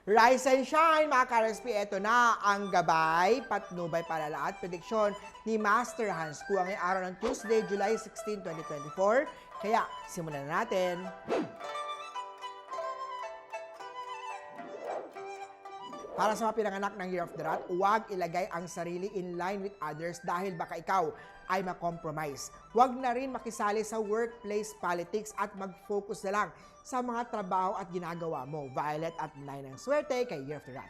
Rise and shine, mga ka-RSP. Ito na ang gabay, patnubay, palala at prediksyon ni Master Hans Kua ngayong araw ng Tuesday, July 16, 2024. Kaya, simulan na natin. Para sa mga pinanganak ng Year of the Rat, huwag ilagay ang sarili in line with others dahil baka ikaw ay makompromise. Huwag na rin makisali sa workplace politics at mag-focus na lang sa mga trabaho at ginagawa mo. Violet at 9 ng swerte kay Year of the Rat.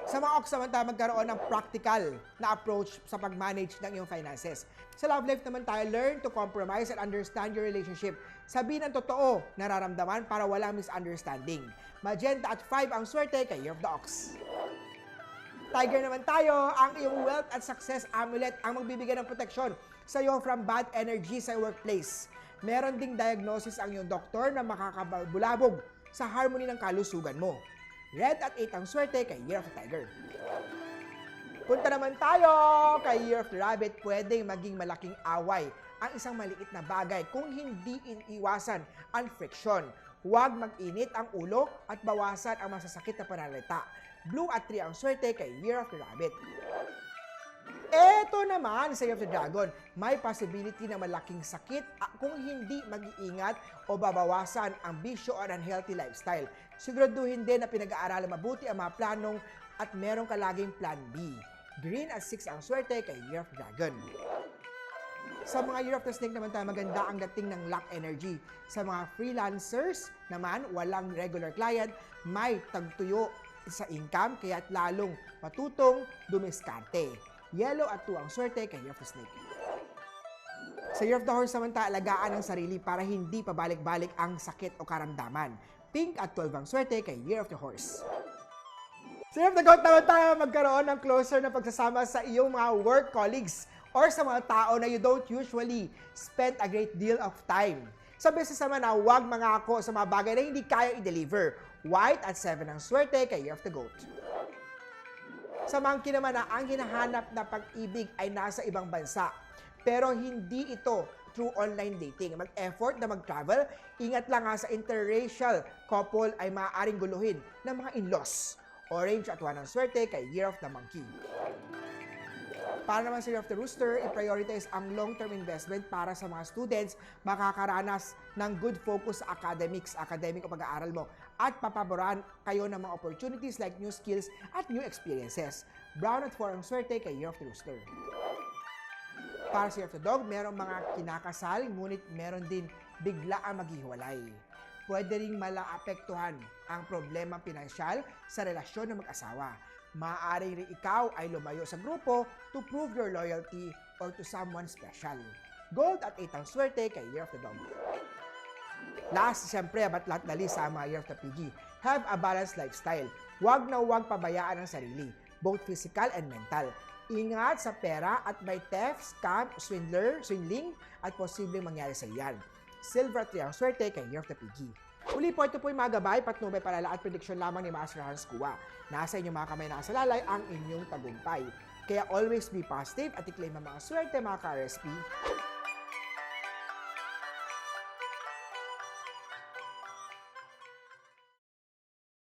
Sa mga Ox, samantala magkaroon ng practical na approach sa pag-manage ng iyong finances. Sa love life naman tayo, learn to compromise and understand your relationship. Sabihin ang totoo, nararamdaman para walang misunderstanding. Magenta at 5 ang swerte kay Year of the Ox. Tiger naman tayo, ang iyong wealth at success amulet ang magbibigay ng proteksyon sa iyo from bad energy sa workplace. Meron ding diagnosis ang iyong doktor na makakabulabog sa harmony ng kalusugan mo. Red at 8 ang swerte kay Year of the Tiger. Punta naman tayo kay Year of the Rabbit. Pwedeng maging malaking away ang isang maliit na bagay kung hindi iniwasan ang friction. Huwag mag-init ang ulo at bawasan ang masasakit na pananalita. Blue at 3 ang swerte kay Year of the Rabbit. Eto naman sa Year of the Dragon, may possibility na malaking sakit kung hindi mag-iingat o babawasan ang bisyo o unhealthy lifestyle. Siguraduhin din na pinag-aaralan mabuti ang mga planong at meron ka laging plan B. Green at 6 ang swerte kay Year of the Dragon. Sa mga Year of the Snake naman tayo, maganda ang dating ng luck energy. Sa mga freelancers naman, walang regular client, may tagtuyo sa income, kaya't lalong matutong dumiskarte. Yellow at 2 ang swerte kay Year of the Snake. Sa Year of the Horse samantala, alagaan ang sarili para hindi pabalik-balik ang sakit o karamdaman. Pink at 12 ang swerte kay Year of the Horse. Sa Year of the Goat naman tayo, magkaroon ng closer na pagsasama sa iyong mga work colleagues or sa mga tao na you don't usually spend a great deal of time. Sa business naman na huwag mangako sa mga bagay na hindi kaya i-deliver. White at 7 ang swerte kay Year of the Goat. Sa monkey naman na ang hinahanap na pag-ibig ay nasa ibang bansa. Pero hindi ito through online dating. Mag-effort na mag-travel, ingat lang sa interracial couple ay maaaring guluhin ng mga in-laws. Orange at 1 ang swerte kay Year of the Monkey. Para naman sa Year of the Rooster, i-prioritize ang long-term investment para sa mga students makakaranas ng good focus sa academic o pag-aaral mo at papaboran kayo ng mga opportunities like new skills at new experiences. Brown at 4 ang swerte kay Year of the Rooster. Para sa Year of the Dog, merong mga kinakasal, ngunit meron din bigla ang maghiwalay. Pwede ring malaapektuhan ang problemang pinansyal sa relasyon ng mag-asawa. Maaari rin ikaw ay lumayo sa grupo to prove your loyalty or to someone special. Gold at 8 ang swerte kay Year of the Dog. Last, siyempre, abat lahat na sa mga Year of the Piggy. Have a balanced lifestyle. Huwag na huwag pabayaan ang sarili, both physical and mental. Ingat sa pera at may theft, scam, swindling at posibleng mangyari sa iyan. Silver at 3 ang swerte kay Year of the Piggy. Uli po, ito po yung mga gabay, patnubay, palala at prediksyon lamang ni Master Hans Kua. Nasa inyong mga kamay na salalay ang inyong tagumpay. Kaya always be positive at i-claim ang mga swerte, mga ka-RSP.